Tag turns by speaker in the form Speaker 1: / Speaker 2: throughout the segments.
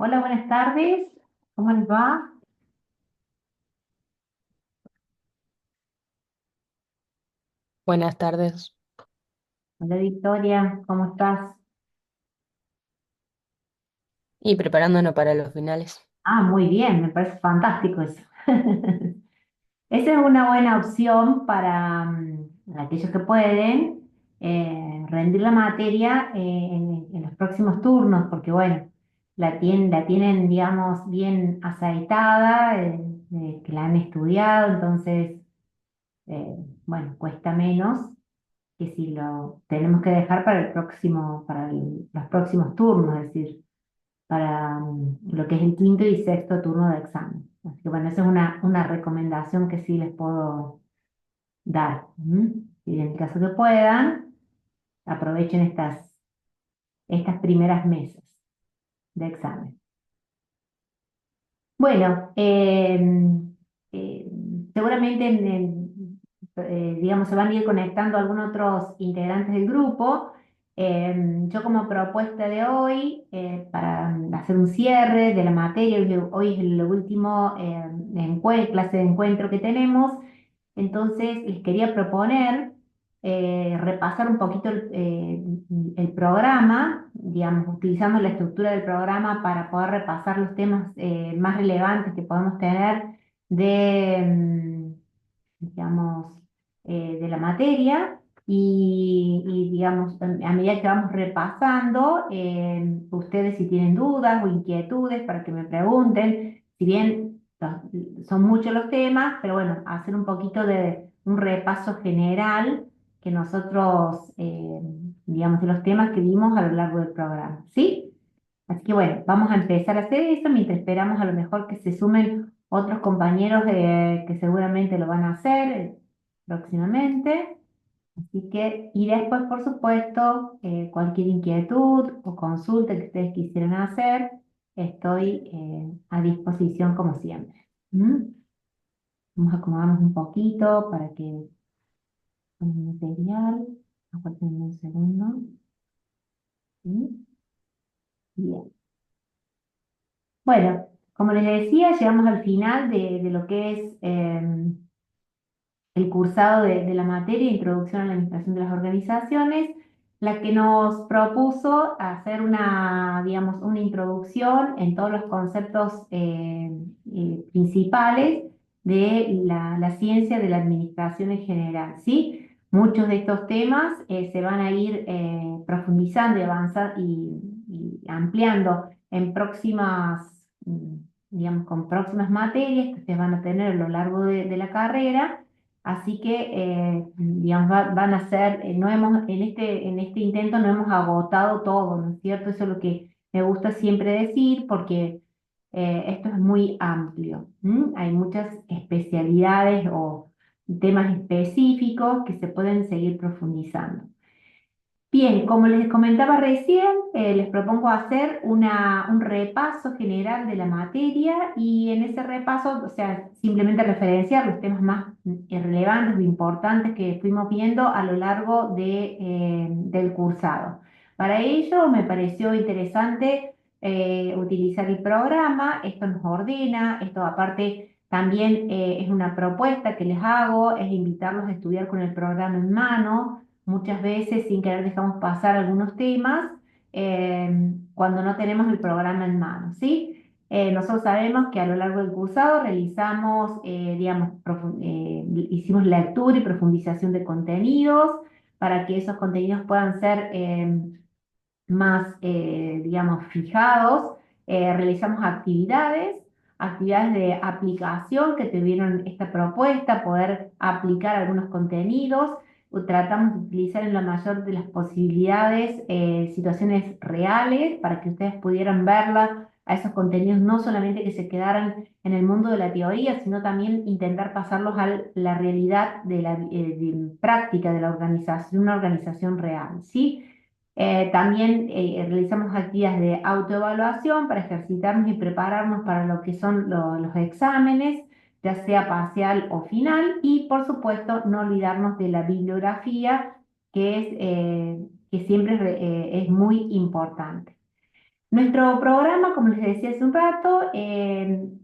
Speaker 1: Hola, buenas tardes. ¿Cómo les va?
Speaker 2: Buenas tardes.
Speaker 1: Hola, Victoria. ¿Cómo estás?
Speaker 2: Y preparándonos para los finales.
Speaker 1: Muy bien. Me parece fantástico eso. Esa es una buena opción para aquellos que pueden rendir la materia en los próximos turnos, porque bueno, la tienen, digamos, bien aceitada, que la han estudiado, entonces, eh, bueno, cuesta menos que si lo tenemos que dejar para los próximos turnos, es decir, para lo que es el quinto y sexto turno de examen. Así que bueno, esa es una recomendación que sí les puedo dar. Y en el caso que puedan, aprovechen estas primeras mesas de examen. Bueno, eh, seguramente digamos, se van a ir conectando algunos otros integrantes del grupo. Yo como propuesta de hoy, para hacer un cierre de la materia, hoy es el último clase de encuentro que tenemos, entonces les quería proponer repasar un poquito el programa, digamos, utilizando la estructura del programa para poder repasar los temas más relevantes que podemos tener de, digamos, de la materia digamos, a medida que vamos repasando, ustedes si tienen dudas o inquietudes para que me pregunten, si bien son muchos los temas, pero bueno, hacer un poquito de un repaso general que nosotros, digamos, de los temas que vimos a lo largo del programa, ¿sí? Así que bueno, vamos a empezar a hacer eso mientras esperamos a lo mejor que se sumen otros compañeros que seguramente lo van a hacer próximamente. Así que, y después, por supuesto, cualquier inquietud o consulta que ustedes quisieran hacer, estoy a disposición como siempre. ¿Mm? Vamos a acomodarnos un poquito para que con el material, aguarden un segundo. ¿Mm? Bien. Bueno, como les decía, llegamos al final de lo que es el cursado de la materia Introducción a la Administración de las Organizaciones, la que nos propuso hacer digamos, una introducción en todos los conceptos principales de la ciencia de la administración en general, ¿sí? Muchos de estos temas se van a ir profundizando y avanzando y ampliando en digamos, con próximas materias que ustedes van a tener a lo largo de la carrera. Así que, digamos, van a ser, no hemos, en este intento no hemos agotado todo, ¿no es cierto? Eso es lo que me gusta siempre decir, porque esto es muy amplio. Hay muchas especialidades o temas específicos que se pueden seguir profundizando. Bien, como les comentaba recién, les propongo hacer un repaso general de la materia y en ese repaso, o sea, simplemente referenciar los temas más relevantes o importantes que fuimos viendo a lo largo del cursado. Para ello, me pareció interesante utilizar el programa, esto nos ordena, esto aparte también es una propuesta que les hago, es invitarlos a estudiar con el programa en mano. Muchas veces sin querer dejamos pasar algunos temas cuando no tenemos el programa en mano, ¿sí? Nosotros sabemos que a lo largo del cursado realizamos, digamos, hicimos lectura y profundización de contenidos para que esos contenidos puedan ser más, digamos, fijados. Realizamos actividades de aplicación que tuvieron esta propuesta, poder aplicar algunos contenidos. Tratamos de utilizar en la mayor de las posibilidades situaciones reales para que ustedes pudieran verla a esos contenidos, no solamente que se quedaran en el mundo de la teoría, sino también intentar pasarlos a la realidad de práctica de la organización, una organización real, ¿sí? También realizamos actividades de autoevaluación para ejercitarnos y prepararnos para lo que son los exámenes, ya sea parcial o final, y por supuesto no olvidarnos de la bibliografía, que siempre es muy importante. Nuestro programa, como les decía hace un rato,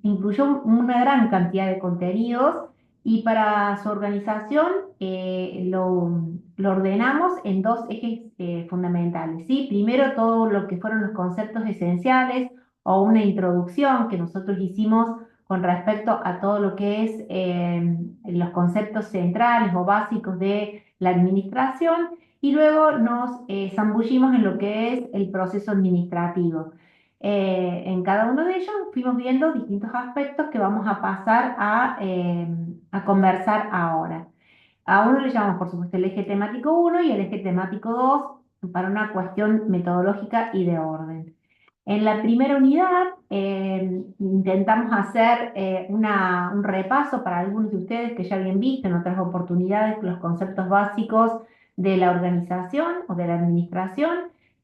Speaker 1: incluyó una gran cantidad de contenidos y para su organización lo ordenamos en dos ejes fundamentales, ¿sí? Primero, todo lo que fueron los conceptos esenciales o una introducción que nosotros hicimos con respecto a todo lo que es los conceptos centrales o básicos de la administración y luego nos zambullimos en lo que es el proceso administrativo. En cada uno de ellos fuimos viendo distintos aspectos que vamos a pasar a conversar ahora. A uno le llamamos, por supuesto, el eje temático uno y el eje temático 2 para una cuestión metodológica y de orden. En la primera unidad intentamos hacer un repaso para algunos de ustedes que ya habían visto en otras oportunidades los conceptos básicos de la organización o de la administración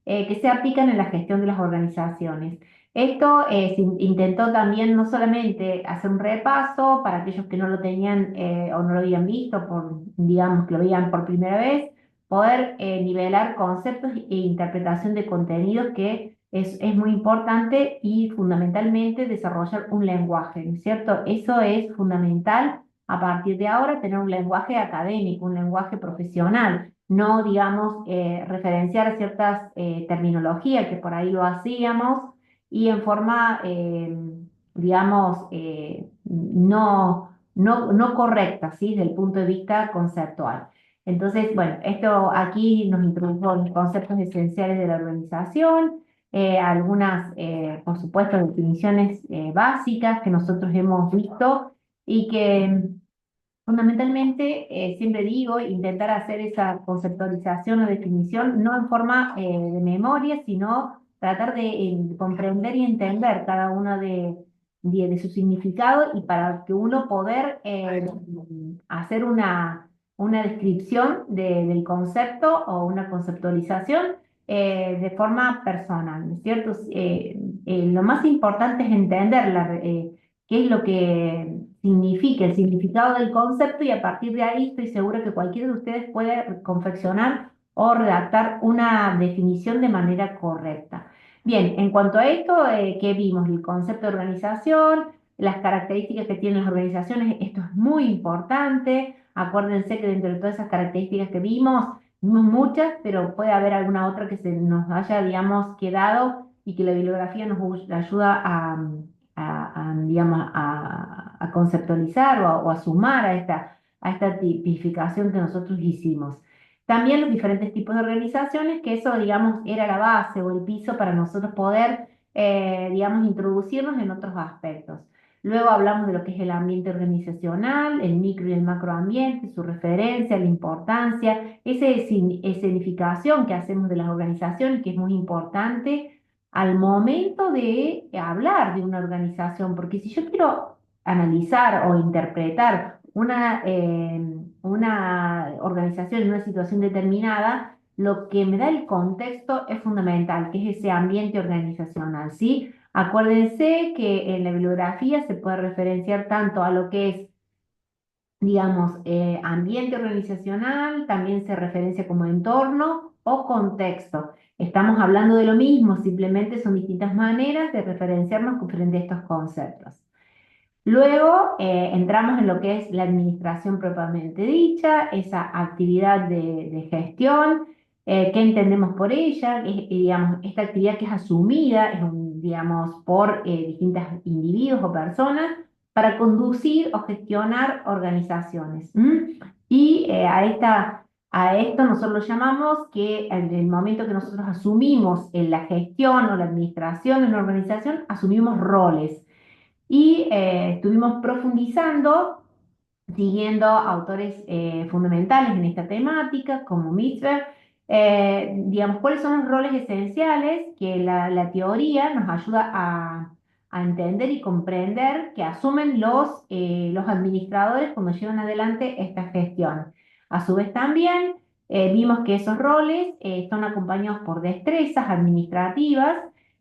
Speaker 1: que se aplican en la gestión de las organizaciones. Esto se intentó también no solamente hacer un repaso para aquellos que no lo tenían o no lo habían visto, digamos que lo veían por primera vez, poder nivelar conceptos e interpretación de contenidos que es muy importante y fundamentalmente desarrollar un lenguaje, ¿no es cierto? Eso es fundamental a partir de ahora, tener un lenguaje académico, un lenguaje profesional, no, digamos, referenciar ciertas terminologías que por ahí lo hacíamos y en forma, digamos, no correcta, ¿sí? Desde el punto de vista conceptual. Entonces, bueno, esto aquí nos introdujo los conceptos esenciales de la organización, algunas, por supuesto, definiciones básicas que nosotros hemos visto y que fundamentalmente, siempre digo, intentar hacer esa conceptualización o definición no en forma de memoria, sino tratar de comprender y entender cada uno de su significado y para que uno poder hacer una descripción del concepto o una conceptualización de forma personal, ¿no es cierto? Lo más importante es entender qué es lo que significa, el significado del concepto y a partir de ahí estoy segura que cualquiera de ustedes puede confeccionar o redactar una definición de manera correcta. Bien, en cuanto a esto, ¿qué vimos? El concepto de organización, las características que tienen las organizaciones, esto es muy importante. Acuérdense que dentro de todas esas características que vimos muchas, pero puede haber alguna otra que se nos haya, digamos, quedado y que la bibliografía nos ayuda digamos, a conceptualizar o a sumar a esta tipificación que nosotros hicimos. También los diferentes tipos de organizaciones, que eso, digamos, era la base o el piso para nosotros poder, digamos, introducirnos en otros aspectos. Luego hablamos de lo que es el ambiente organizacional, el micro y el macroambiente, su referencia, la importancia, esa escenificación que hacemos de las organizaciones, que es muy importante al momento de hablar de una organización, porque si yo quiero analizar o interpretar una organización en una situación determinada, lo que me da el contexto es fundamental, que es ese ambiente organizacional, ¿sí? Acuérdense que en la bibliografía se puede referenciar tanto a lo que es, digamos, ambiente organizacional, también se referencia como entorno o contexto. Estamos hablando de lo mismo, simplemente son distintas maneras de referenciarnos frente a estos conceptos. Luego entramos en lo que es la administración propiamente dicha, esa actividad de gestión, qué entendemos por ella, digamos, esta actividad que es asumida, digamos, por distintos individuos o personas para conducir o gestionar organizaciones. ¿M? Y a esto nosotros lo llamamos que en el momento que nosotros asumimos en la gestión o la administración de una organización, asumimos roles y estuvimos profundizando, siguiendo autores fundamentales en esta temática, como Mitzvah, digamos, cuáles son los roles esenciales que la teoría nos ayuda a entender y comprender que asumen los administradores cuando llevan adelante esta gestión. A su vez también vimos que esos roles están acompañados por destrezas administrativas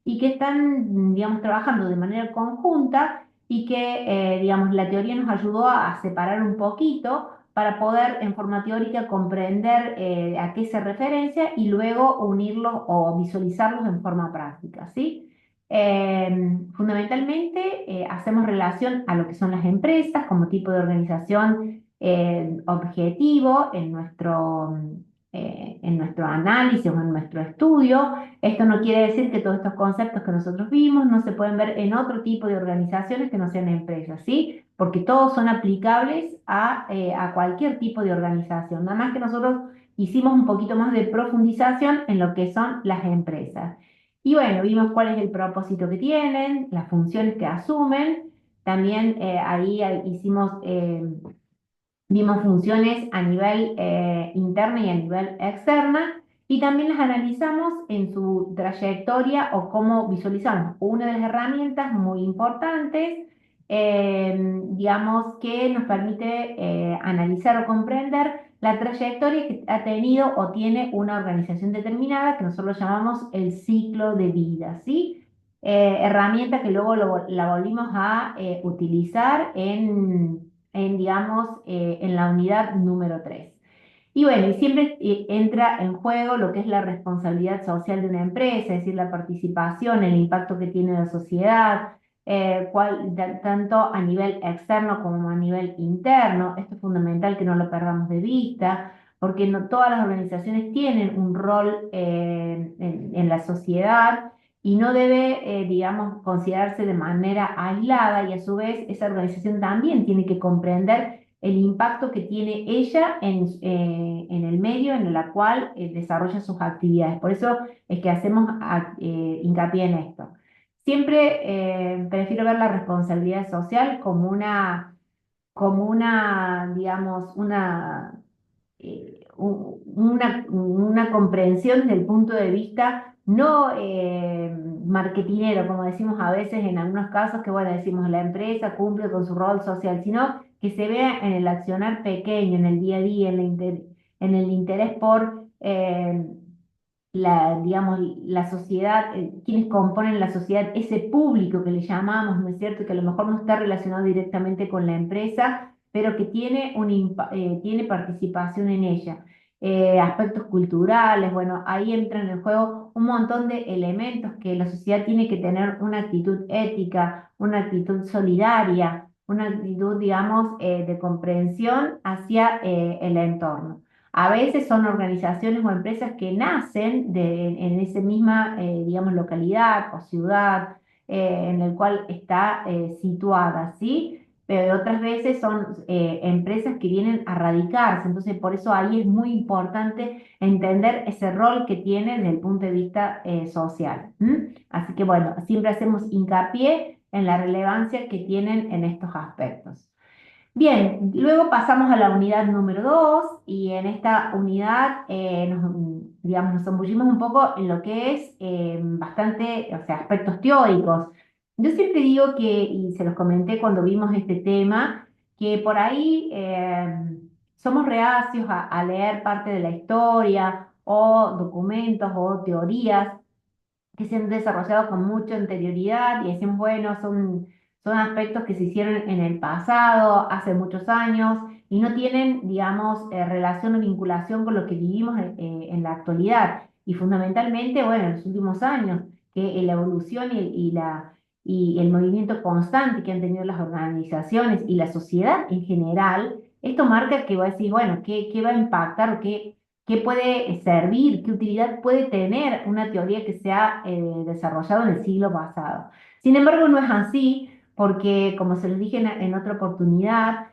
Speaker 1: y que están, digamos, trabajando de manera conjunta y que, digamos, la teoría nos ayudó a separar un poquito para poder en forma teórica comprender a qué se referencia y luego unirlos o visualizarlos en forma práctica, ¿sí? Fundamentalmente hacemos relación a lo que son las empresas como tipo de organización objetivo en nuestro análisis o en nuestro estudio. Esto no quiere decir que todos estos conceptos que nosotros vimos no se pueden ver en otro tipo de organizaciones que no sean empresas, ¿sí? Porque todos son aplicables a cualquier tipo de organización. Nada más que nosotros hicimos un poquito más de profundización en lo que son las empresas. Y bueno, vimos cuál es el propósito que tienen, las funciones que asumen. También hicimos vimos funciones a nivel interna y a nivel externa y también las analizamos en su trayectoria o cómo visualizamos. Una de las herramientas muy importantes, digamos, que nos permite analizar o comprender la trayectoria que ha tenido o tiene una organización determinada, que nosotros llamamos el ciclo de vida, ¿sí? Herramienta que luego la volvimos a utilizar digamos, en la unidad número 3. Y bueno, y siempre entra en juego lo que es la responsabilidad social de una empresa, es decir, la participación, el impacto que tiene en la sociedad, tanto a nivel externo como a nivel interno. Esto es fundamental que no lo perdamos de vista, porque no todas las organizaciones tienen un rol en la sociedad y no debe, digamos, considerarse de manera aislada y a su vez esa organización también tiene que comprender el impacto que tiene ella en el medio en el cual desarrolla sus actividades. Por eso es que hacemos hincapié en esto. Siempre prefiero ver la responsabilidad social digamos, una comprensión desde el punto de vista no marketinero, como decimos a veces en algunos casos, que bueno, decimos la empresa cumple con su rol social, sino que se vea en el accionar pequeño, en el día a día, en el interés por digamos, la sociedad, quienes componen la sociedad, ese público que le llamamos, ¿no es cierto? Que a lo mejor no está relacionado directamente con la empresa, pero que tiene participación en ella. Aspectos culturales, bueno, ahí entran en juego un montón de elementos que la sociedad tiene que tener una actitud ética, una actitud solidaria, una actitud, digamos, de comprensión hacia el entorno. A veces son organizaciones o empresas que nacen en esa misma, digamos, localidad o ciudad en el cual está situada, ¿sí? Pero otras veces son empresas que vienen a radicarse, entonces por eso ahí es muy importante entender ese rol que tiene desde el punto de vista social. ¿M? Así que bueno, siempre hacemos hincapié en la relevancia que tienen en estos aspectos. Bien, luego pasamos a la unidad número 2 y en esta unidad digamos, nos zambullimos un poco en lo que es bastante, o sea, aspectos teóricos. Yo siempre digo que, y se los comenté cuando vimos este tema, que por ahí somos reacios a leer parte de la historia o documentos o teorías que se han desarrollado con mucha anterioridad y decimos, bueno, son aspectos que se hicieron en el pasado, hace muchos años, y no tienen, digamos, relación o vinculación con lo que vivimos en la actualidad. Y fundamentalmente, bueno, en los últimos años, que la evolución y el movimiento constante que han tenido las organizaciones y la sociedad en general, esto marca que va a decir, bueno, ¿qué va a impactar o qué puede servir, qué utilidad puede tener una teoría que se ha desarrollado en el siglo pasado? Sin embargo, no es así, porque como se les dije en otra oportunidad,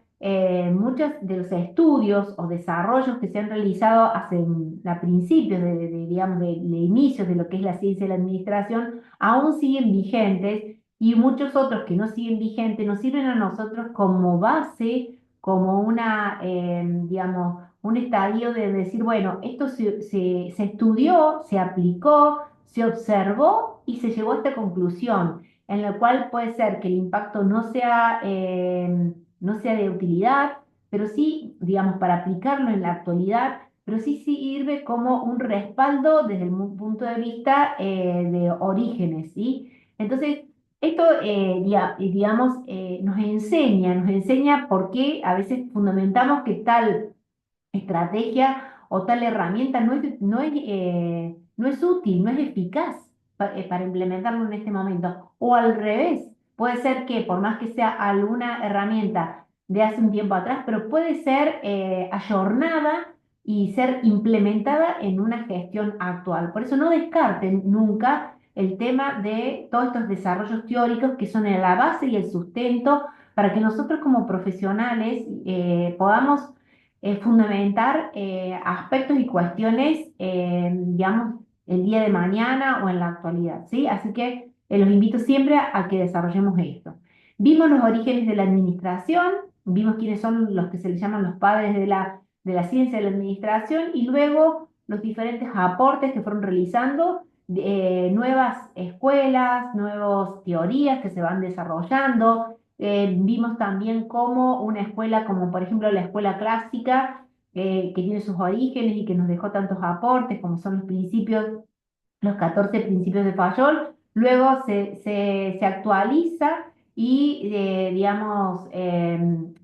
Speaker 1: muchos de los estudios o desarrollos que se han realizado a principios digamos, de inicios de lo que es la ciencia de la administración, aún siguen vigentes y muchos otros que no siguen vigentes nos sirven a nosotros como base, como digamos, un estadio de decir, bueno, esto se estudió, se aplicó, se observó y se llegó a esta conclusión, en la cual puede ser que el impacto no sea de utilidad, pero sí, digamos, para aplicarlo en la actualidad, pero sí sirve como un respaldo desde el punto de vista de orígenes, ¿sí? Entonces, esto, digamos, nos enseña por qué a veces fundamentamos que tal estrategia o tal herramienta no es útil, no es eficaz. para implementarlo en este momento. O al revés, puede ser que por más que sea alguna herramienta de hace un tiempo atrás, pero puede ser ayornada y ser implementada en una gestión actual. Por eso no descarten nunca el tema de todos estos desarrollos teóricos que son la base y el sustento para que nosotros como profesionales podamos fundamentar aspectos y cuestiones, digamos, el día de mañana o en la actualidad, ¿sí? Así que los invito siempre a que desarrollemos esto. Vimos los orígenes de la administración, vimos quiénes son los que se les llaman los padres de la ciencia de la administración y luego los diferentes aportes que fueron realizando, nuevas escuelas, nuevas teorías que se van desarrollando. Vimos también cómo una escuela, como por ejemplo la escuela clásica, que tiene sus orígenes y que nos dejó tantos aportes, como son los principios, los 14 principios de Fayol, luego se actualiza y, digamos,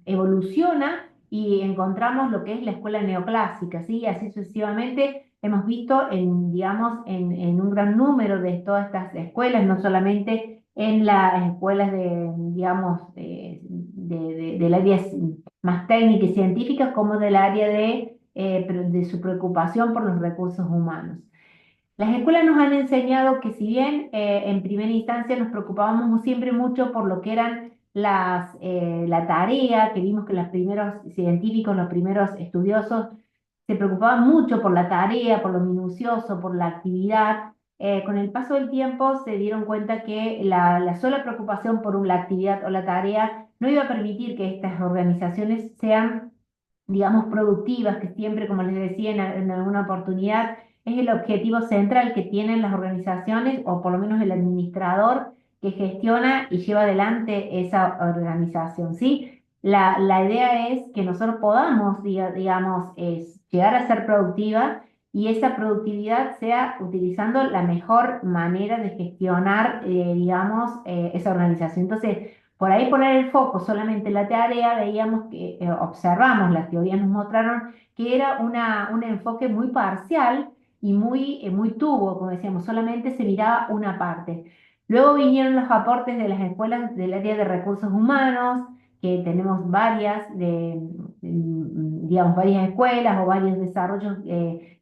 Speaker 1: evoluciona y encontramos lo que es la escuela neoclásica, ¿sí? Así sucesivamente hemos visto digamos, en un gran número de todas estas escuelas, no solamente en las escuelas digamos, del área más técnica y científica, como del área de su preocupación por los recursos humanos. Las escuelas nos han enseñado que si bien en primera instancia nos preocupábamos siempre mucho por lo que eran la tarea, que vimos que los primeros científicos, los primeros estudiosos se preocupaban mucho por la tarea, por lo minucioso, por la actividad, con el paso del tiempo se dieron cuenta que la sola preocupación por la actividad o la tarea no iba a permitir que estas organizaciones sean, digamos, productivas, que siempre, como les decía en alguna oportunidad, es el objetivo central que tienen las organizaciones, o por lo menos el administrador que gestiona y lleva adelante esa organización, ¿sí? La idea es que nosotros podamos, digamos, llegar a ser productiva y esa productividad sea utilizando la mejor manera de gestionar, digamos, esa organización. Entonces, por ahí poner el foco solamente en la tarea, veíamos que, observamos, las teorías nos mostraron que era un enfoque muy parcial y muy tubo, como decíamos, solamente se miraba una parte. Luego vinieron los aportes de las escuelas del área de recursos humanos, que tenemos digamos, varias escuelas o varios desarrollos que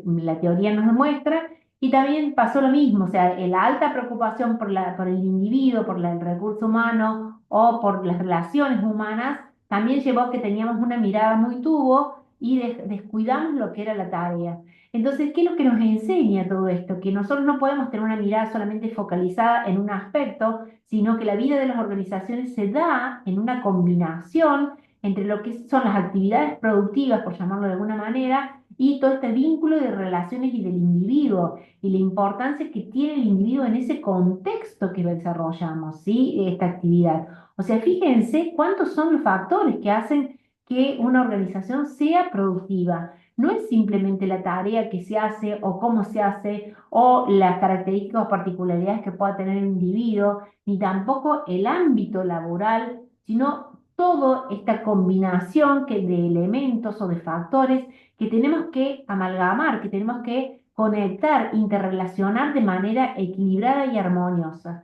Speaker 1: la teoría nos demuestra, y también pasó lo mismo, o sea, la alta preocupación por el individuo, el recurso humano o por las relaciones humanas, también llevó a que teníamos una mirada muy tubo y descuidamos lo que era la tarea. Entonces, ¿qué es lo que nos enseña todo esto? Que nosotros no podemos tener una mirada solamente focalizada en un aspecto, sino que la vida de las organizaciones se da en una combinación entre lo que son las actividades productivas, por llamarlo de alguna manera, y todo este vínculo de relaciones y del individuo, y la importancia que tiene el individuo en ese contexto que desarrollamos, ¿sí? Esta actividad. O sea, fíjense cuántos son los factores que hacen que una organización sea productiva. No es simplemente la tarea que se hace o cómo se hace o las características o particularidades que pueda tener el individuo, ni tampoco el ámbito laboral, sino toda esta combinación de elementos o de factores que tenemos que amalgamar, que tenemos que conectar, interrelacionar de manera equilibrada y armoniosa.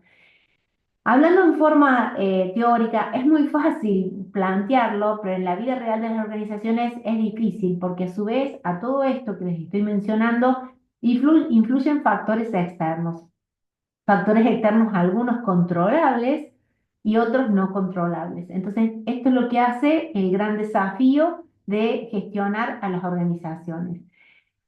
Speaker 1: Hablando en forma teórica, es muy fácil plantearlo, pero en la vida real de las organizaciones es difícil, porque a su vez a todo esto que les estoy mencionando influyen factores externos, algunos controlables y otros no controlables. Entonces, esto es lo que hace el gran desafío de gestionar a las organizaciones.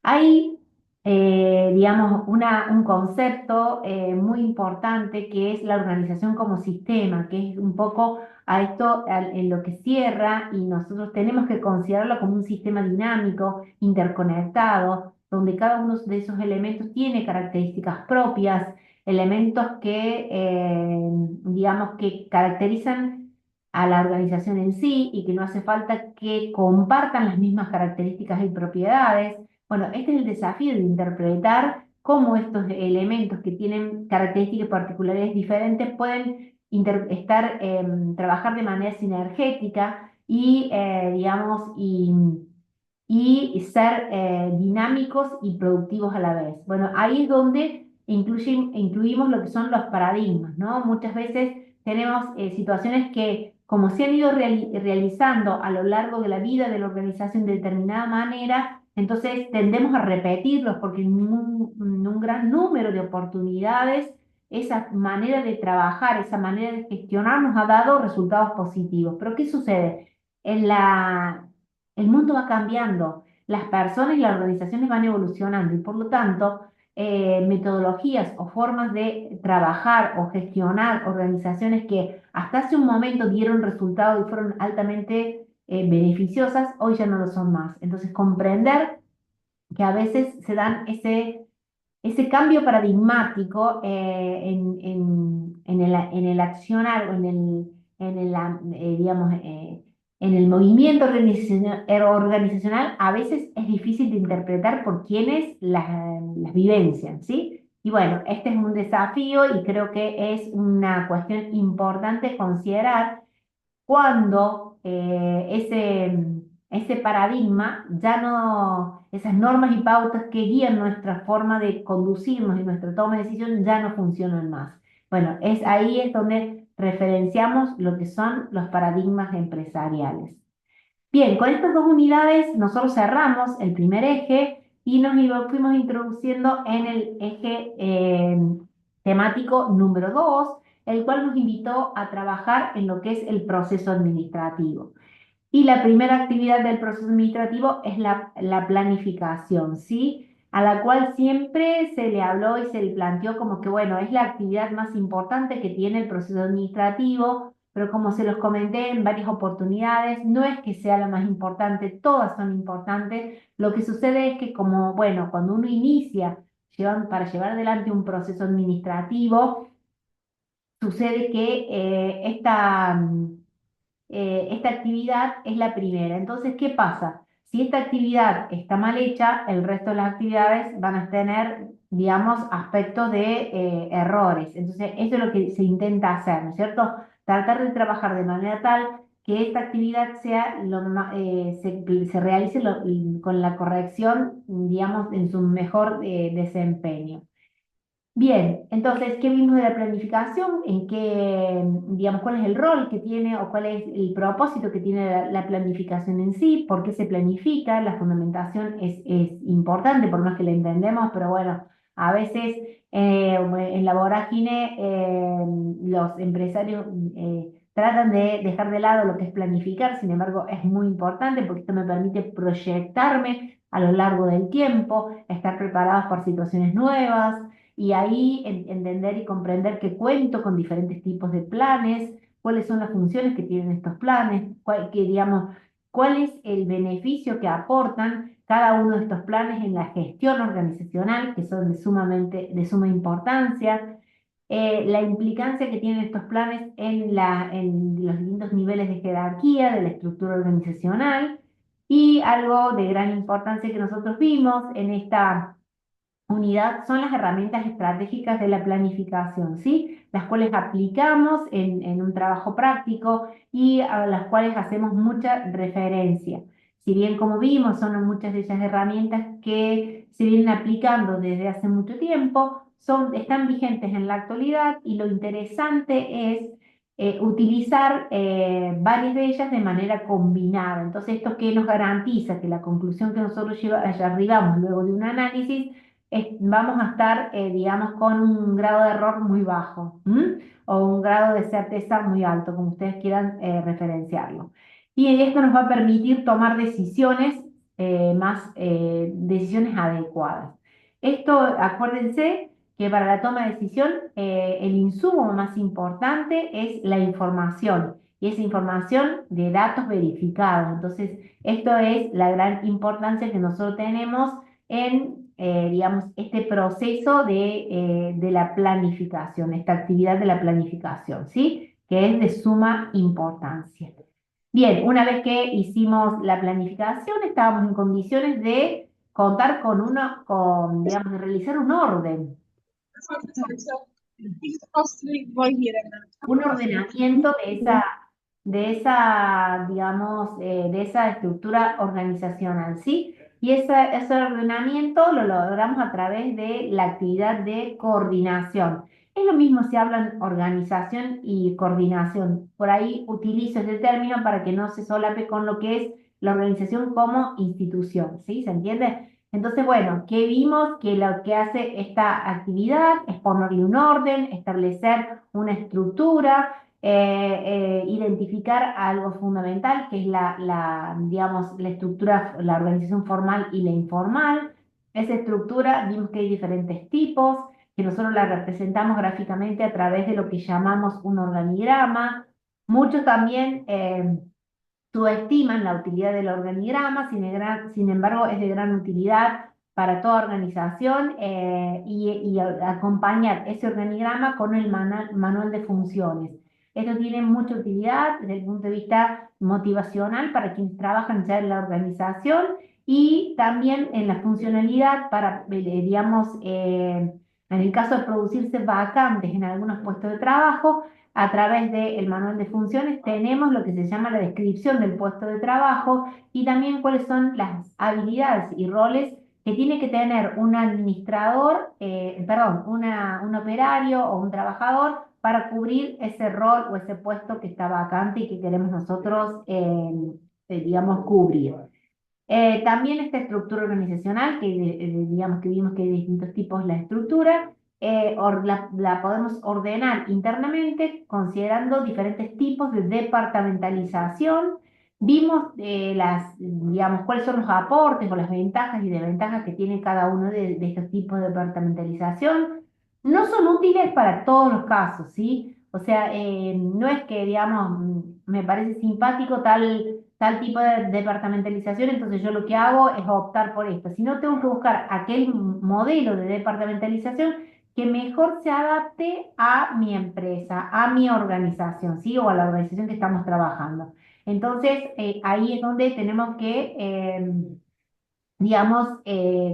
Speaker 1: Hay, digamos, un concepto muy importante que es la organización como sistema, que es un poco a esto en lo que cierra, y nosotros tenemos que considerarlo como un sistema dinámico, interconectado, donde cada uno de esos elementos tiene características propias, elementos digamos, que caracterizan a la organización en sí y que no hace falta que compartan las mismas características y propiedades. Bueno, este es el desafío de interpretar cómo estos elementos que tienen características particulares diferentes pueden trabajar de manera sinergética y, digamos, y ser dinámicos y productivos a la vez. Bueno, ahí es donde incluimos lo que son los paradigmas, ¿no? Muchas veces tenemos situaciones que, como se han ido realizando a lo largo de la vida de la organización de determinada manera, entonces tendemos a repetirlos porque en un gran número de oportunidades esa manera de trabajar, esa manera de gestionar nos ha dado resultados positivos. Pero ¿qué sucede? En el mundo va cambiando, las personas y las organizaciones van evolucionando y por lo tanto metodologías o formas de trabajar o gestionar organizaciones que hasta hace un momento dieron resultados y fueron altamente beneficiosas, hoy ya no lo son más. Entonces, comprender que a veces se dan ese cambio paradigmático en el accionar o digamos, en el movimiento organizacional, a veces es difícil de interpretar por quienes las vivencian, ¿sí? Y bueno, este es un desafío y creo que es una cuestión importante considerar cuando ese paradigma ya no, esas normas y pautas que guían nuestra forma de conducirnos y nuestra toma de decisiones ya no funcionan más. Bueno, ahí es donde referenciamos lo que son los paradigmas empresariales. Bien, con estas dos unidades nosotros cerramos el primer eje y fuimos introduciendo en el eje temático número 2, el cual nos invitó a trabajar en lo que es el proceso administrativo. Y la primera actividad del proceso administrativo es la planificación, ¿sí? A la cual siempre se le habló y se le planteó como que, bueno, es la actividad más importante que tiene el proceso administrativo, pero como se los comenté en varias oportunidades, no es que sea la más importante, todas son importantes. Lo que sucede es que como, bueno, cuando uno inicia para llevar adelante un proceso administrativo, sucede que esta actividad es la primera. Entonces, ¿qué pasa? Si esta actividad está mal hecha, el resto de las actividades van a tener, digamos, aspectos de errores. Entonces, eso es lo que se intenta hacer, ¿no es cierto? Tratar de trabajar de manera tal que esta actividad se realice con la corrección, digamos, en su mejor desempeño. Bien, entonces, ¿qué vimos de la planificación? ¿En qué, digamos, cuál es el rol que tiene o cuál es el propósito que tiene la planificación en sí? ¿Por qué se planifica? La fundamentación es importante, por más que la entendemos, pero bueno, a veces en la vorágine los empresarios tratan de dejar de lado lo que es planificar, sin embargo, es muy importante porque esto me permite proyectarme a lo largo del tiempo, estar preparados por situaciones nuevas y ahí entender y comprender que cuento con diferentes tipos de planes, cuáles son las funciones que tienen estos planes, digamos, cuál es el beneficio que aportan cada uno de estos planes en la gestión organizacional, que son de suma importancia, la implicancia que tienen estos planes en los distintos niveles de jerarquía de la estructura organizacional y algo de gran importancia que nosotros vimos en esta unidad son las herramientas estratégicas de la planificación, ¿sí? Las cuales aplicamos en un trabajo práctico y a las cuales hacemos mucha referencia. Si bien, como vimos, son muchas de esas herramientas que se vienen aplicando desde hace mucho tiempo, están vigentes en la actualidad y lo interesante es utilizar varias de ellas de manera combinada. Entonces, ¿esto qué nos garantiza? Que la conclusión que nosotros arribamos luego de un análisis vamos a estar, digamos, con un grado de error muy bajo, ¿m? O un grado de certeza muy alto, como ustedes quieran referenciarlo. Y esto nos va a permitir tomar decisiones adecuadas. Esto, acuérdense que para la toma de decisión el insumo más importante es la información y esa información de datos verificados. Entonces, esto es la gran importancia que nosotros tenemos en, digamos, este proceso de la planificación, esta actividad de la planificación, ¿sí? Que es de suma importancia. Bien, una vez que hicimos la planificación, estábamos en condiciones de contar digamos, de realizar un ordenamiento digamos, de esa estructura organizacional, ¿sí? Y ese ordenamiento lo logramos a través de la actividad de coordinación. Es lo mismo si hablan organización y coordinación. Por ahí utilizo este término para que no se solape con lo que es la organización como institución, ¿sí? ¿Se entiende? Entonces, bueno, ¿qué vimos? Que lo que hace esta actividad es ponerle un orden, establecer una estructura, identificar algo fundamental, que es digamos, la estructura, la organización formal y la informal. Esa estructura vimos que hay diferentes tipos, que nosotros la representamos gráficamente a través de lo que llamamos un organigrama. Muchos también subestiman la utilidad del organigrama, sin embargo es de gran utilidad para toda organización, acompañar ese organigrama con el manual de funciones. Esto tiene mucha utilidad desde el punto de vista motivacional para quienes trabajan ya en la organización y también en la funcionalidad para, digamos, en el caso de producirse vacantes en algunos puestos de trabajo, a través del manual de funciones tenemos lo que se llama la descripción del puesto de trabajo y también cuáles son las habilidades y roles que tiene que tener un administrador, perdón, un operario o un trabajador para cubrir ese rol o ese puesto que está vacante y que queremos nosotros, digamos, cubrir. También esta estructura organizacional, que digamos que vimos que hay distintos tipos la estructura, la podemos ordenar internamente considerando diferentes tipos de departamentalización. Vimos digamos, cuáles son los aportes o las ventajas y desventajas que tiene cada uno de estos tipos de departamentalización. No son útiles para todos los casos, ¿sí? O sea, no es que, digamos, me parece simpático tal tipo de departamentalización, entonces yo lo que hago es optar por esto. Si no, tengo que buscar aquel modelo de departamentalización que mejor se adapte a mi empresa, a mi organización, ¿sí? O a la organización que estamos trabajando. Entonces, ahí es donde tenemos que, digamos,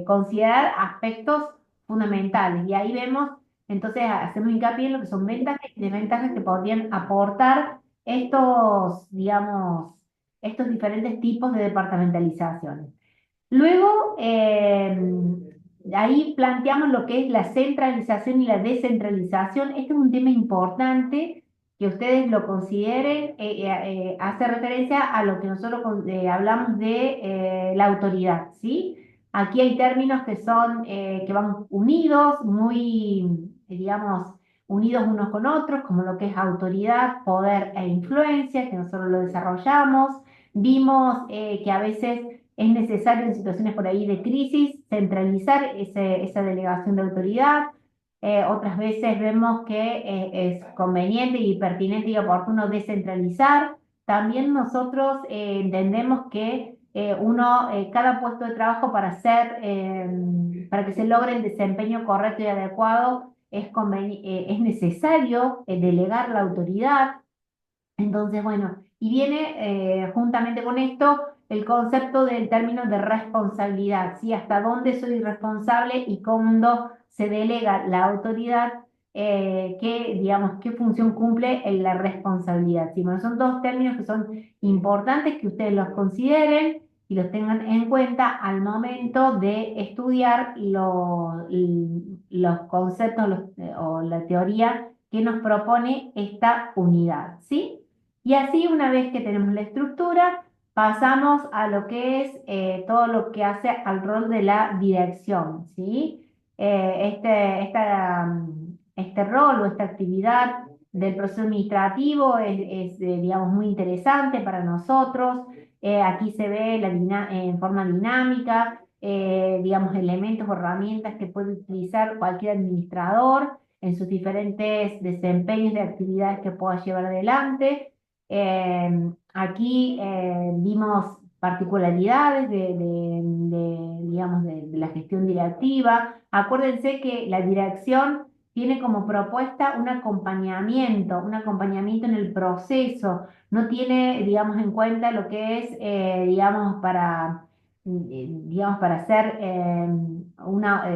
Speaker 1: considerar aspectos fundamentales. Y ahí vemos, entonces hacemos hincapié en lo que son ventajas y desventajas que podrían aportar digamos, estos diferentes tipos de departamentalizaciones. Luego, ahí planteamos lo que es la centralización y la descentralización. Este es un tema importante que ustedes lo consideren. Hace referencia a lo que nosotros hablamos de la autoridad, ¿sí? Aquí hay términos que son, que van unidos, muy, digamos, unidos unos con otros, como lo que es autoridad, poder e influencia, que nosotros lo desarrollamos. Vimos que a veces es necesario en situaciones por ahí de crisis centralizar esa delegación de autoridad. Otras veces vemos que es conveniente y pertinente y oportuno descentralizar. También nosotros entendemos que cada puesto de trabajo para que se logre el desempeño correcto y adecuado es necesario delegar la autoridad. Entonces, bueno, y viene juntamente con esto el concepto del término de responsabilidad, ¿sí? Hasta dónde soy responsable y cuándo se delega la autoridad, digamos, qué función cumple en la responsabilidad. ¿Sí? Bueno, son dos términos que son importantes que ustedes los consideren y los tengan en cuenta al momento de estudiar los conceptos o la teoría que nos propone esta unidad, ¿sí? Y así, una vez que tenemos la estructura, pasamos a lo que es todo lo que hace al rol de la dirección, ¿sí? Este rol o esta actividad del proceso administrativo digamos, muy interesante para nosotros. Aquí se ve en forma dinámica, digamos, elementos o herramientas que puede utilizar cualquier administrador en sus diferentes desempeños de actividades que pueda llevar adelante. Aquí vimos particularidades digamos, de la gestión directiva. Acuérdense que la dirección tiene como propuesta un acompañamiento en el proceso. No tiene, digamos, en cuenta lo que es, digamos, para hacer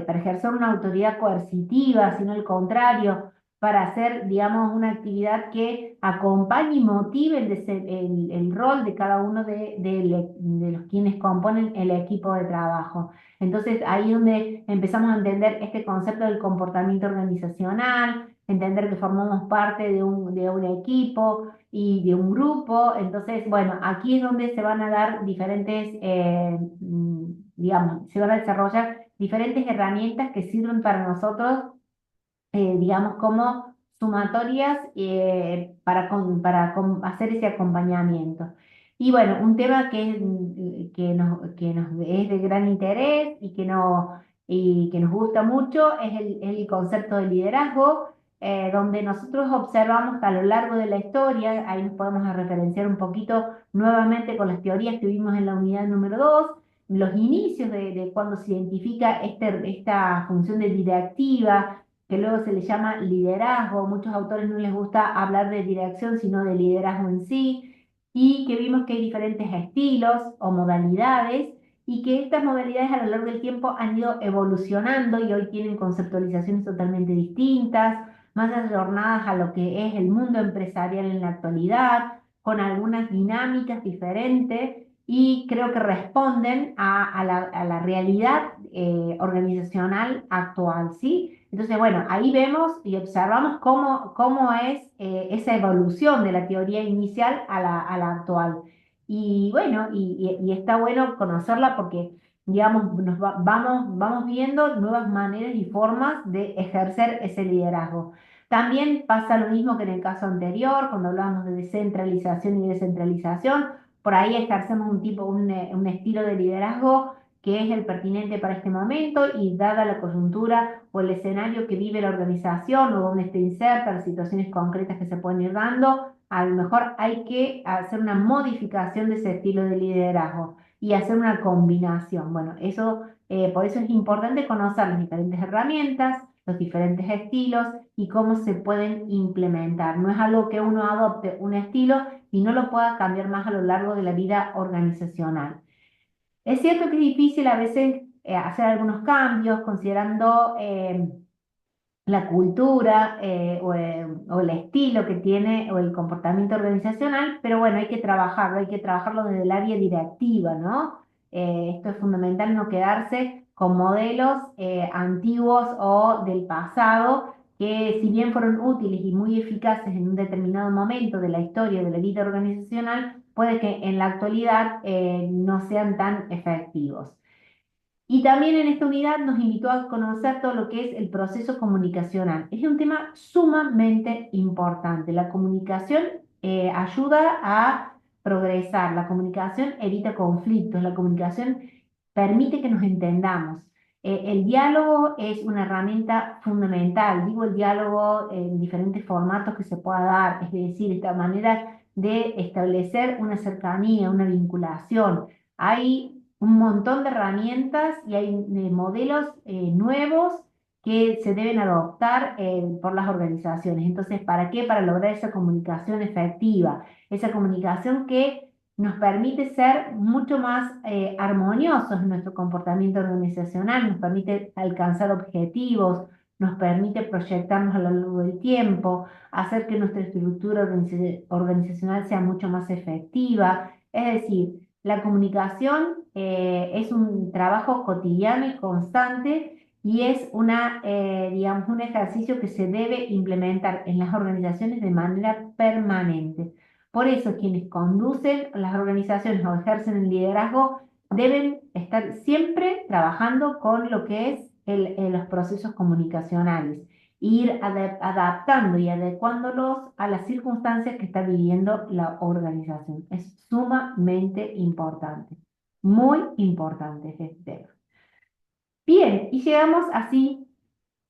Speaker 1: para ejercer una autoridad coercitiva, sino al contrario, para hacer, digamos, una actividad que acompañe y motive el rol de cada uno de los quienes componen el equipo de trabajo. Entonces, ahí es donde empezamos a entender este concepto del comportamiento organizacional, entender que formamos parte de un equipo y de un grupo. Entonces, bueno, aquí es donde se van a dar diferentes, digamos, se van a desarrollar diferentes herramientas que sirven para nosotros, digamos, como sumatorias, para hacer ese acompañamiento. Y bueno, un tema que nos es de gran interés y que nos gusta mucho es el concepto de liderazgo, donde nosotros observamos que a lo largo de la historia, ahí nos podemos referenciar un poquito nuevamente con las teorías que vimos en la unidad número 2, los inicios de cuando se identifica esta función de directiva, que luego se le llama liderazgo. Muchos autores no les gusta hablar de dirección, sino de liderazgo en sí, y que vimos que hay diferentes estilos o modalidades, y que estas modalidades a lo largo del tiempo han ido evolucionando y hoy tienen conceptualizaciones totalmente distintas, más adornadas a lo que es el mundo empresarial en la actualidad, con algunas dinámicas diferentes, y creo que responden a la realidad organizacional actual, ¿sí? Entonces, bueno, ahí vemos y observamos cómo es esa evolución de la teoría inicial a la actual. Y bueno, y está bueno conocerla porque, digamos, vamos viendo nuevas maneras y formas de ejercer ese liderazgo. También pasa lo mismo que en el caso anterior, cuando hablábamos de descentralización y descentralización. Por ahí ejercemos un estilo de liderazgo que es el pertinente para este momento, y dada la coyuntura o el escenario que vive la organización o donde esté inserta, las situaciones concretas que se pueden ir dando, a lo mejor hay que hacer una modificación de ese estilo de liderazgo y hacer una combinación. Bueno, por eso es importante conocer las diferentes herramientas, los diferentes estilos y cómo se pueden implementar. No es algo que uno adopte un estilo y no lo pueda cambiar más a lo largo de la vida organizacional. Es cierto que es difícil a veces hacer algunos cambios considerando la cultura, o el estilo que tiene o el comportamiento organizacional, pero bueno, hay que trabajarlo desde el área directiva, ¿no? Esto es fundamental, no quedarse con modelos antiguos o del pasado, que si bien fueron útiles y muy eficaces en un determinado momento de la historia de la vida organizacional, puede que en la actualidad no sean tan efectivos. Y también en esta unidad nos invitó a conocer todo lo que es el proceso comunicacional. Es un tema sumamente importante. La comunicación ayuda a progresar, la comunicación evita conflictos, la comunicación permite que nos entendamos. El diálogo es una herramienta fundamental. Digo el diálogo en diferentes formatos que se pueda dar, es decir, esta manera de establecer una cercanía, una vinculación. Hay un montón de herramientas y hay modelos nuevos que se deben adoptar por las organizaciones. Entonces, ¿para qué? Para lograr esa comunicación efectiva, esa comunicación que nos permite ser mucho más armoniosos en nuestro comportamiento organizacional, nos permite alcanzar objetivos, nos permite proyectarnos a lo largo del tiempo, hacer que nuestra estructura organizacional sea mucho más efectiva. Es decir, la comunicación es un trabajo cotidiano y constante, y es digamos, un ejercicio que se debe implementar en las organizaciones de manera permanente. Por eso, quienes conducen las organizaciones o ejercen el liderazgo deben estar siempre trabajando con lo que es los procesos comunicacionales, ir adaptando y adecuándolos a las circunstancias que está viviendo la organización. Es sumamente importante, muy importante este tema. Bien, y llegamos así,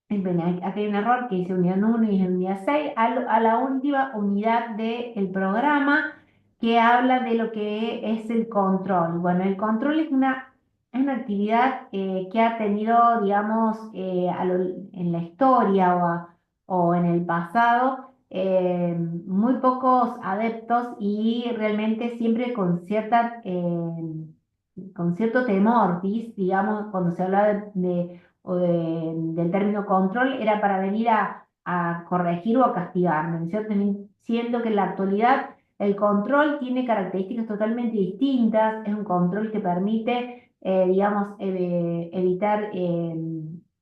Speaker 1: bueno, aquí hay un error que dice unidad 1 y es unidad 6, a la última unidad del programa, que habla de lo que es el control. Bueno, el control es una actividad que ha tenido, digamos, en la historia o en el pasado, muy pocos adeptos, y realmente siempre con cierto temor, ¿sí? Digamos, cuando se habla del término control, era para venir a corregir o a castigarme, ¿no es cierto? Siendo que en la actualidad el control tiene características totalmente distintas, es un control que permite, digamos, evitar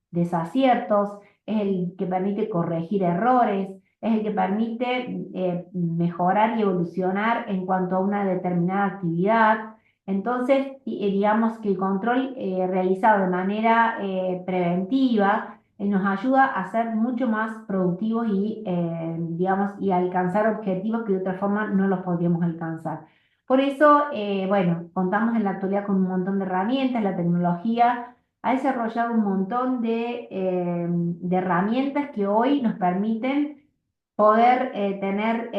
Speaker 1: desaciertos, es el que permite corregir errores, es el que permite mejorar y evolucionar en cuanto a una determinada actividad. Entonces, digamos que el control realizado de manera preventiva nos ayuda a ser mucho más productivos y, digamos, y alcanzar objetivos que de otra forma no los podríamos alcanzar. Por eso, bueno, contamos en la actualidad con un montón de herramientas, la tecnología ha desarrollado un montón de herramientas que hoy nos permiten poder tener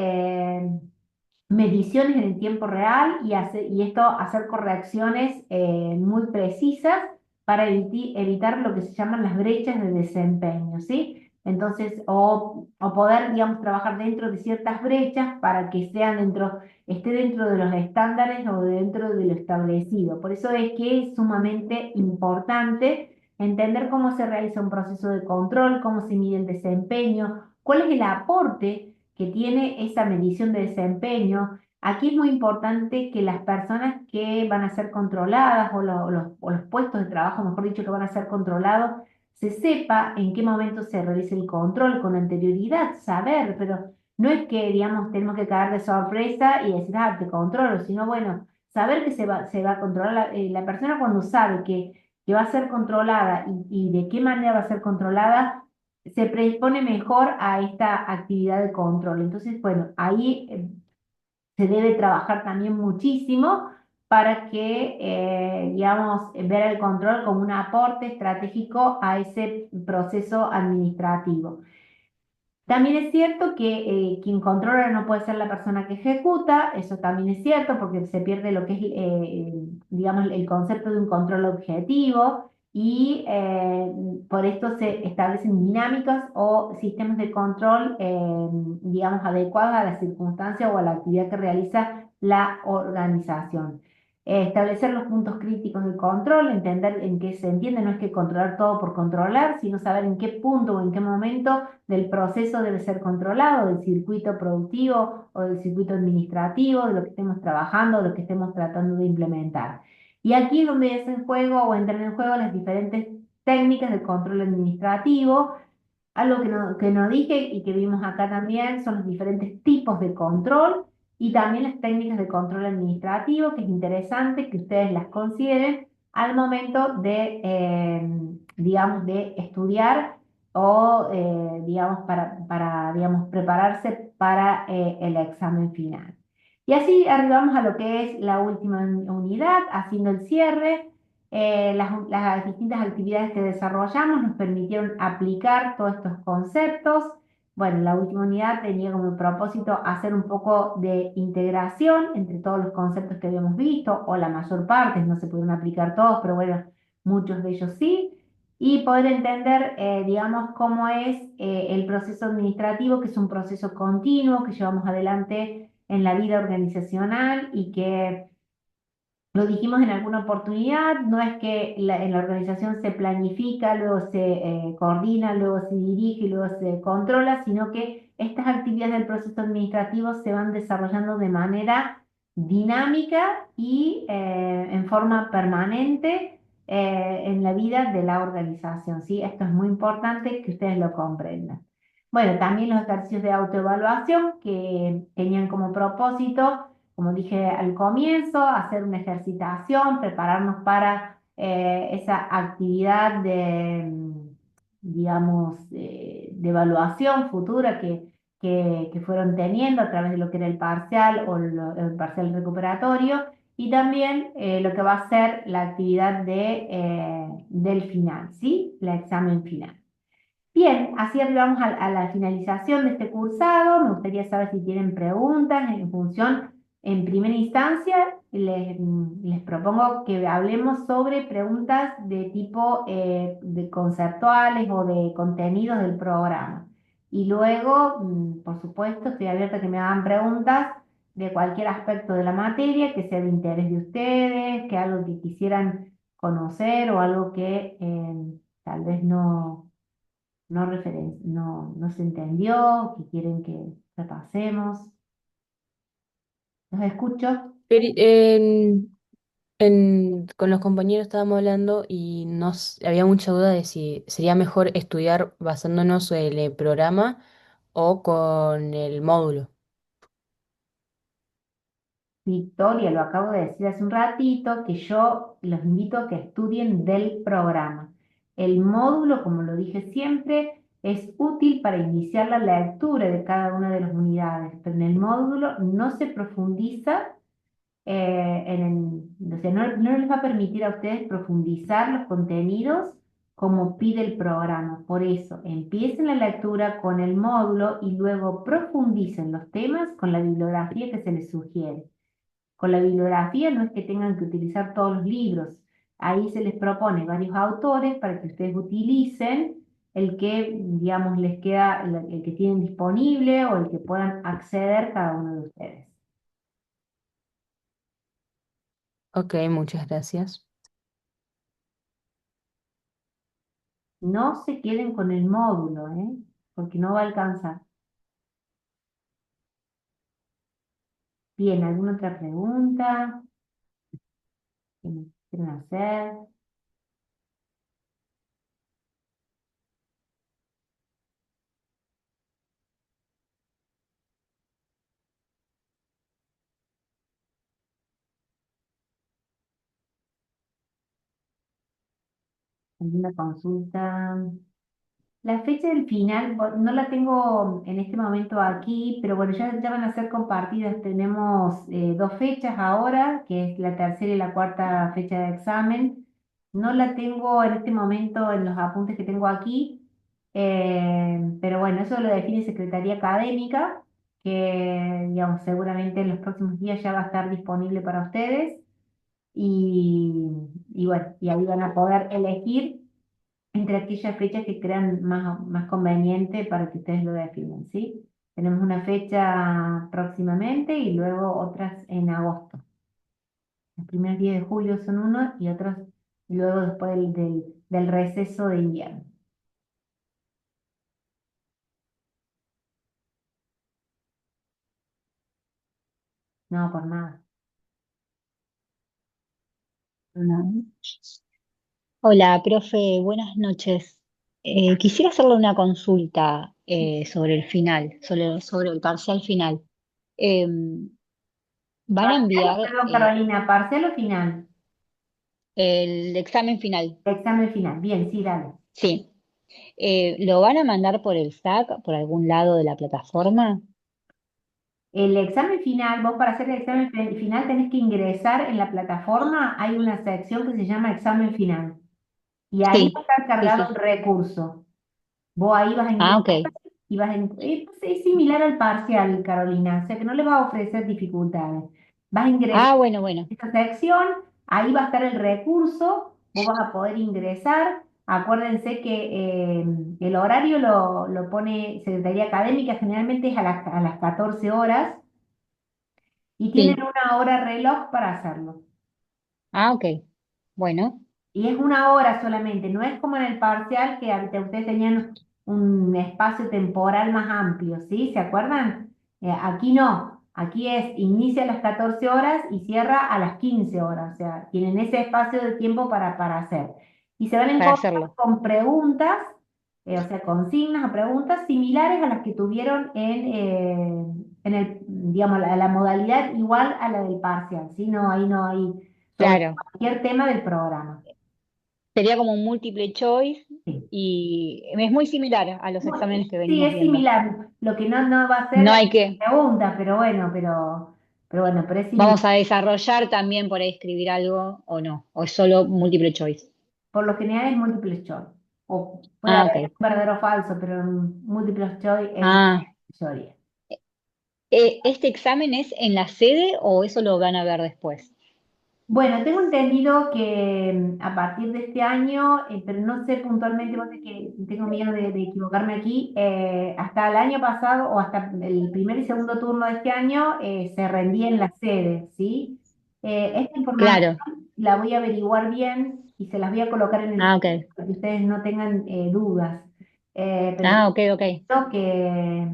Speaker 1: mediciones en el tiempo real y esto hacer correcciones muy precisas para evitar lo que se llaman las brechas de desempeño, ¿sí? Entonces, o poder, digamos, trabajar dentro de ciertas brechas para que esté dentro de los estándares o dentro de lo establecido. Por eso es que es sumamente importante entender cómo se realiza un proceso de control, cómo se mide el desempeño, cuál es el aporte que tiene esa medición de desempeño. Aquí es muy importante que las personas que van a ser controladas o los puestos de trabajo, mejor dicho, que van a ser controlados, se sepa en qué momento se realiza el control con anterioridad, saber, pero no es que, digamos, tenemos que caer de sorpresa y decir, ah, te controlo, sino, bueno, saber que se va a controlar. La persona cuando sabe que va a ser controlada y de qué manera va a ser controlada, se predispone mejor a esta actividad de control. Entonces, bueno, ahí se debe trabajar también muchísimo para que, digamos, ver el control como un aporte estratégico a ese proceso administrativo. También es cierto que quien controla no puede ser la persona que ejecuta, eso también es cierto porque se pierde lo que es, digamos, el concepto de un control objetivo y por esto se establecen dinámicas o sistemas de control, digamos, adecuados a la circunstancia o a la actividad que realiza la organización. Establecer los puntos críticos del control, entender en qué se entiende, no es que controlar todo por controlar, sino saber en qué punto o en qué momento del proceso debe ser controlado, del circuito productivo o del circuito administrativo, de lo que estemos trabajando, de lo que estemos tratando de implementar. Y aquí es donde es en juego o entran en juego las diferentes técnicas de control administrativo. Algo que no dije y que vimos acá también son los diferentes tipos de control y también las técnicas de control administrativo, que es interesante que ustedes las consideren al momento de, digamos, de estudiar o, digamos, digamos, prepararse para el examen final. Y así arribamos a lo que es la última unidad, haciendo el cierre. Las distintas actividades que desarrollamos nos permitieron aplicar todos estos conceptos. Bueno, la última unidad tenía como propósito hacer un poco de integración entre todos los conceptos que habíamos visto, o la mayor parte, no se pudieron aplicar todos, pero bueno, muchos de ellos sí, y poder entender, digamos, cómo es el proceso administrativo, que es un proceso continuo que llevamos adelante en la vida organizacional y que lo dijimos en alguna oportunidad, no es que en la organización se planifica, luego se coordina, luego se dirige y luego se controla, sino que estas actividades del proceso administrativo se van desarrollando de manera dinámica y en forma permanente en la vida de la organización, ¿sí? Esto es muy importante que ustedes lo comprendan. Bueno, también los ejercicios de autoevaluación que tenían como propósito, como dije al comienzo, hacer una ejercitación, prepararnos para esa actividad de, digamos, de evaluación futura que fueron teniendo a través de lo que era el parcial o el parcial recuperatorio y también lo que va a ser la actividad del final, ¿sí? El examen final. Bien, así arribamos a la finalización de este cursado. Me gustaría saber si tienen preguntas en función, en primera instancia, les propongo que hablemos sobre preguntas de tipo de conceptuales o de contenidos del programa. Y luego, por supuesto, estoy abierta a que me hagan preguntas de cualquier aspecto de la materia que sea de interés de ustedes, que algo que quisieran conocer o algo que tal vez no se entendió, que quieren que repasemos. Los escucho.
Speaker 2: Queri- con los compañeros estábamos hablando y había mucha duda de si sería mejor estudiar basándonos en el programa o con el módulo.
Speaker 1: Victoria, lo acabo de decir hace un ratito, que yo los invito a que estudien del programa. El módulo, como lo dije siempre, es útil para iniciar la lectura de cada una de las unidades, pero en el módulo no se profundiza o sea, no les va a permitir a ustedes profundizar los contenidos como pide el programa. Por eso, empiecen la lectura con el módulo y luego profundicen los temas con la bibliografía que se les sugiere. Con la bibliografía no es que tengan que utilizar todos los libros. Ahí se les propone varios autores para que ustedes utilicen el que, digamos, les queda, el que tienen disponible o el que puedan acceder cada uno de ustedes.
Speaker 2: Ok, muchas gracias.
Speaker 1: No se queden con el módulo, ¿eh? Porque no va a alcanzar. Bien, ¿alguna otra pregunta que me quieren hacer? ¿Alguna consulta? La fecha del final no la tengo en este momento aquí, pero bueno, ya van a ser compartidas. Tenemos dos fechas ahora, que es la tercera y la cuarta fecha de examen. No la tengo en este momento en los apuntes que tengo aquí, pero bueno, eso lo define Secretaría Académica, que digamos, seguramente en los próximos días ya va a estar disponible para ustedes. Y bueno, y ahí van a poder elegir entre aquellas fechas que crean más conveniente para que ustedes lo definan, ¿sí? Tenemos una fecha próximamente y luego otras en agosto. Los primeros días de julio son uno y otros luego después del receso de invierno. No, por nada.
Speaker 3: No. Hola, profe, buenas noches. Quisiera hacerle una consulta sobre el final, sobre el parcial final. ¿Van a
Speaker 1: Parcial,
Speaker 3: enviar
Speaker 1: perdón, Carolina, parcial o final.
Speaker 3: el examen final?
Speaker 1: Examen final. Bien, sí, dale.
Speaker 3: Sí. ¿Lo van a mandar por el SAC, por algún lado de la plataforma?
Speaker 1: El examen final, vos para hacer el examen final tenés que ingresar en la plataforma, hay una sección que se llama examen final y ahí va a
Speaker 3: Sí,
Speaker 1: estar
Speaker 3: sí,
Speaker 1: cargado un
Speaker 3: sí.
Speaker 1: recurso. Vos ahí vas a
Speaker 3: Ah,
Speaker 1: ingresar
Speaker 3: ok,
Speaker 1: y pues es similar al parcial, Carolina, o sea que no le va a ofrecer dificultades. Vas a ingresar
Speaker 3: ah, bueno, bueno,
Speaker 1: esta sección, ahí va a estar el recurso, vos vas a poder ingresar. Acuérdense que el horario lo pone Secretaría Académica, generalmente es a las 14 horas y tienen
Speaker 3: sí.
Speaker 1: una hora reloj para hacerlo.
Speaker 3: Ah, ok, bueno,
Speaker 1: Y es una hora solamente, no es como en el parcial que ustedes tenían un espacio temporal más amplio, ¿sí? ¿Se acuerdan? Aquí no, aquí inicia a las 14 horas y cierra a las 15 horas, o sea, tienen ese espacio de tiempo para hacer. Y se van a
Speaker 3: para
Speaker 1: encontrar
Speaker 3: hacerlo.
Speaker 1: con preguntas, o sea, consignas o preguntas similares a las que tuvieron digamos, la modalidad igual a la del parcial, ¿sí? No, ahí no hay sobre
Speaker 3: Claro,
Speaker 1: cualquier tema del programa.
Speaker 3: sería como un múltiple choice
Speaker 1: Sí.
Speaker 3: y es muy similar a los exámenes que
Speaker 1: Sí,
Speaker 3: venimos
Speaker 1: es
Speaker 3: viendo.
Speaker 1: similar. Lo que no va a ser
Speaker 3: No
Speaker 1: la
Speaker 3: hay que,
Speaker 1: pregunta, pero bueno, pero es similar.
Speaker 3: vamos a desarrollar también por ahí escribir algo o no, o es solo múltiple choice.
Speaker 1: Por lo general es múltiple choice. O puede
Speaker 3: Ah,
Speaker 1: haber un
Speaker 3: ok.
Speaker 1: verdadero o falso, pero múltiple choice es la
Speaker 3: Ah,
Speaker 1: mayoría.
Speaker 3: ¿este examen es en la sede o eso lo van a ver después?
Speaker 1: Bueno, tengo entendido que a partir de este año, pero no sé puntualmente, vos sabés que tengo miedo de equivocarme aquí, hasta el año pasado o hasta el primer y segundo turno de este año se rendía en la sede, ¿sí? Esta información
Speaker 3: Claro.
Speaker 1: la voy a averiguar bien y se las voy a colocar en el
Speaker 3: Ah,
Speaker 1: chat
Speaker 3: ok.
Speaker 1: para que ustedes no tengan dudas. Pero
Speaker 3: Ah, ok, ok.
Speaker 1: creo que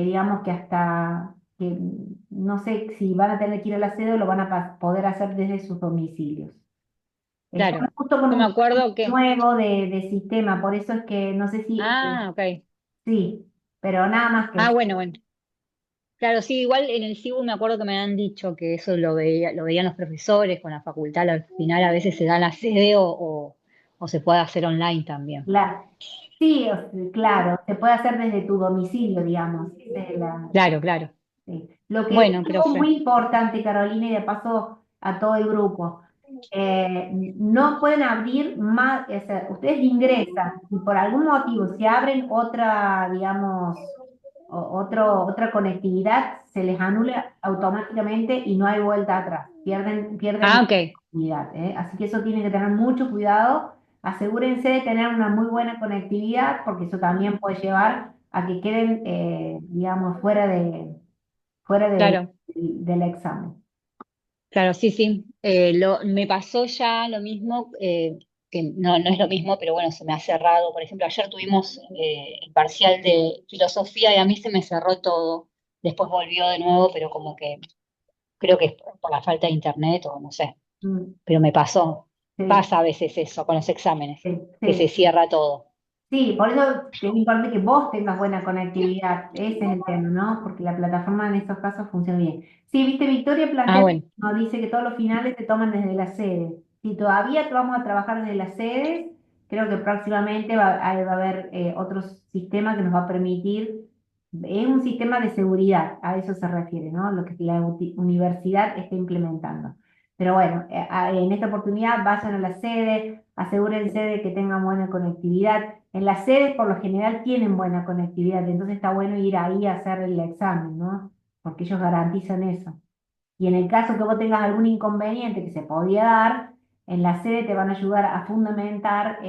Speaker 1: digamos que hasta que no sé si van a tener que ir a la sede o lo van a poder hacer desde sus domicilios. Estamos
Speaker 3: Claro.
Speaker 1: justo con
Speaker 3: Yo me
Speaker 1: un
Speaker 3: acuerdo que...
Speaker 1: nuevo de sistema, por eso es que no sé si
Speaker 3: Ah, ok.
Speaker 1: sí, pero nada más que
Speaker 3: Ah,
Speaker 1: eso.
Speaker 3: bueno, bueno. Claro, sí, igual en el CIBU me acuerdo que me han dicho que eso lo veían los profesores con la facultad, al final a veces se da la sede o se puede hacer online también.
Speaker 1: Sí, claro, se puede hacer desde tu domicilio, digamos.
Speaker 3: Claro, claro.
Speaker 1: Sí. Lo que
Speaker 3: Bueno,
Speaker 1: algo
Speaker 3: profe.
Speaker 1: muy importante, Carolina, y de paso a todo el grupo, no pueden abrir más, o sea, ustedes ingresan y por algún motivo si abren otra, digamos, otra conectividad, se les anula automáticamente y no hay vuelta atrás, pierden
Speaker 3: Ah,
Speaker 1: la
Speaker 3: ok.
Speaker 1: conectividad, ¿eh? Así que eso tienen que tener mucho cuidado. Asegúrense de tener una muy buena conectividad porque eso también puede llevar a que queden, digamos, fuera
Speaker 3: Claro.
Speaker 1: del examen.
Speaker 3: Claro, sí, sí. Me pasó ya lo mismo, que no es lo mismo, pero bueno, se me ha cerrado. Por ejemplo, ayer tuvimos el parcial de filosofía y a mí se me cerró todo. Después volvió de nuevo, pero como que creo que es por la falta de internet o no sé.
Speaker 1: Mm,
Speaker 3: Pero me pasó.
Speaker 1: sí,
Speaker 3: Pasa a veces eso con los exámenes,
Speaker 1: sí,
Speaker 3: que se
Speaker 1: sí.
Speaker 3: cierra todo.
Speaker 1: Sí, por eso es importante que vos tengas buena conectividad. Ese es el tema, ¿no? Porque la plataforma en estos casos funciona bien. Sí, viste, Victoria
Speaker 3: Ah,
Speaker 1: plantea,
Speaker 3: bueno.
Speaker 1: nos dice que todos los finales se toman desde la sede. Si todavía vamos a trabajar desde las sedes, creo que próximamente va a haber otro sistema que nos va a permitir, es un sistema de seguridad, a eso se refiere, ¿no? Lo que la universidad está implementando. Pero bueno, en esta oportunidad vayan a la sede, asegúrense de que tengan buena conectividad. En las sedes por lo general tienen buena conectividad, entonces está bueno ir ahí a hacer el examen, ¿no? Porque ellos garantizan eso. Y en el caso que vos tengas algún inconveniente que se podía dar, en la sede te van a ayudar a fundamentar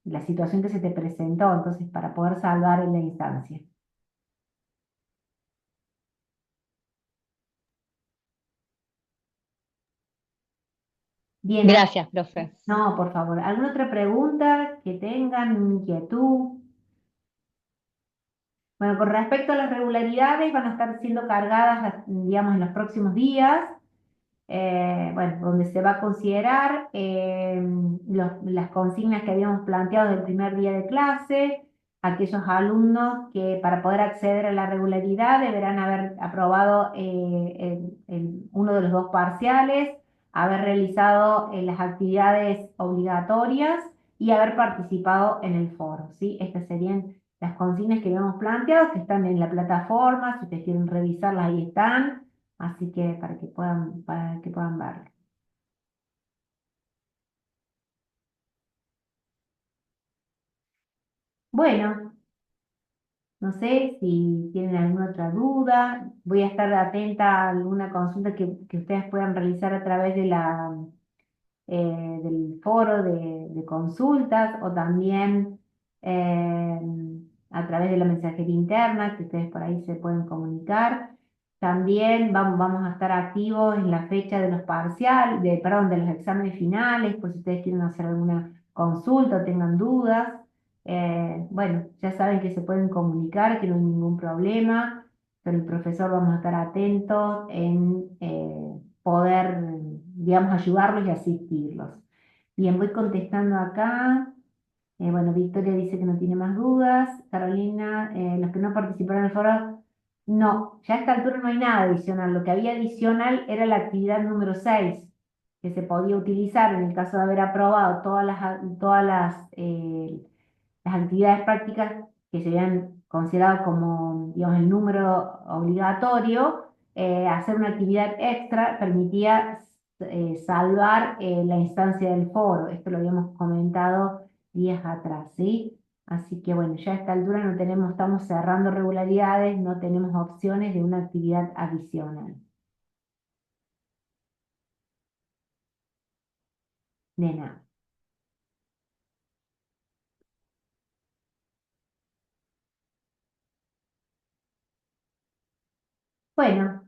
Speaker 1: la situación que se te presentó, entonces para poder salvar en la instancia. Bien,
Speaker 3: Gracias, profe.
Speaker 1: no, por favor. ¿Alguna otra pregunta que tengan, inquietud? Bueno, con respecto a las regularidades, van a estar siendo cargadas, digamos, en los próximos días. Bueno, donde se va a considerar las consignas que habíamos planteado del primer día de clase, aquellos alumnos que para poder acceder a la regularidad deberán haber aprobado uno de los dos parciales, haber realizado las actividades obligatorias y haber participado en el foro, ¿sí? Estas serían las consignas que habíamos planteado, que están en la plataforma, si ustedes quieren revisarlas, ahí están. Así que para que puedan verlo. Bueno, no sé si tienen alguna otra duda. Voy a estar atenta a alguna consulta que ustedes puedan realizar a través del foro de consultas o también eh, a través de la mensajería interna que ustedes por ahí se pueden comunicar. También vamos a estar activos en la fecha de los parciales, perdón, de los exámenes finales, pues si ustedes quieren hacer alguna consulta o tengan dudas. Bueno, ya saben que se pueden comunicar, que no hay ningún problema. Con el profesor vamos a estar atentos en poder, digamos, ayudarlos y asistirlos. Bien, voy contestando acá. Bueno, Victoria dice que no tiene más dudas. Carolina, los que no participaron en el foro, no, ya a esta altura no hay nada adicional. Lo que había adicional era la actividad número 6 que se podía utilizar en el caso de haber aprobado todas las actividades prácticas que se habían considerado como, digamos, el número obligatorio. Hacer una actividad extra permitía salvar la instancia del foro. Esto lo habíamos comentado días atrás, ¿sí? Así que bueno, ya a esta altura no tenemos, estamos cerrando regularidades, no tenemos opciones de una actividad adicional. De nada. Bueno,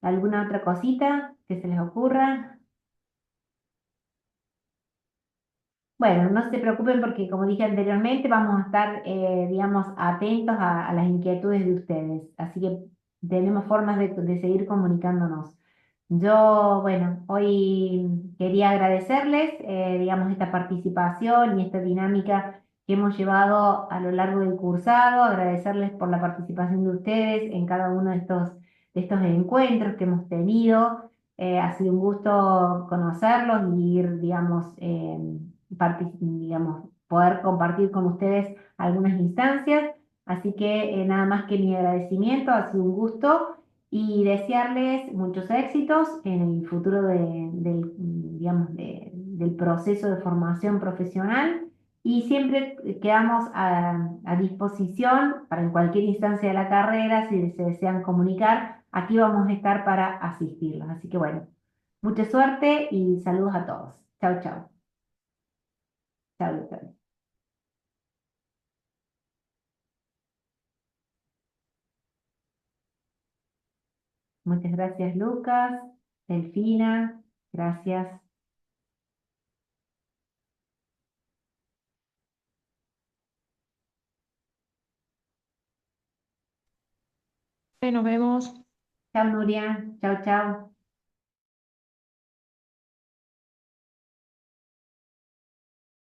Speaker 1: ¿alguna otra cosita que se les ocurra? Bueno, no se preocupen porque como dije anteriormente, vamos a estar, digamos, atentos a las inquietudes de ustedes. Así que tenemos formas de seguir comunicándonos. Yo, bueno, hoy quería agradecerles, digamos, esta participación y esta dinámica que hemos llevado a lo largo del cursado, agradecerles por la participación de ustedes en cada uno de estos encuentros que hemos tenido. Ha sido un gusto conocerlos y ir, digamos, digamos, poder compartir con ustedes algunas instancias. Así que nada más que mi agradecimiento, ha sido un gusto y desearles muchos éxitos en el futuro del, digamos, del proceso de formación profesional y siempre quedamos a disposición para en cualquier instancia de la carrera, si se desean comunicar, aquí vamos a estar para asistirlos. Así que bueno, mucha suerte y saludos a todos. Chao, chao. Chao, Lucas. Muchas gracias, Lucas. Delfina, gracias.
Speaker 4: Nos vemos.
Speaker 1: Chao, Nuria. Chao, chao.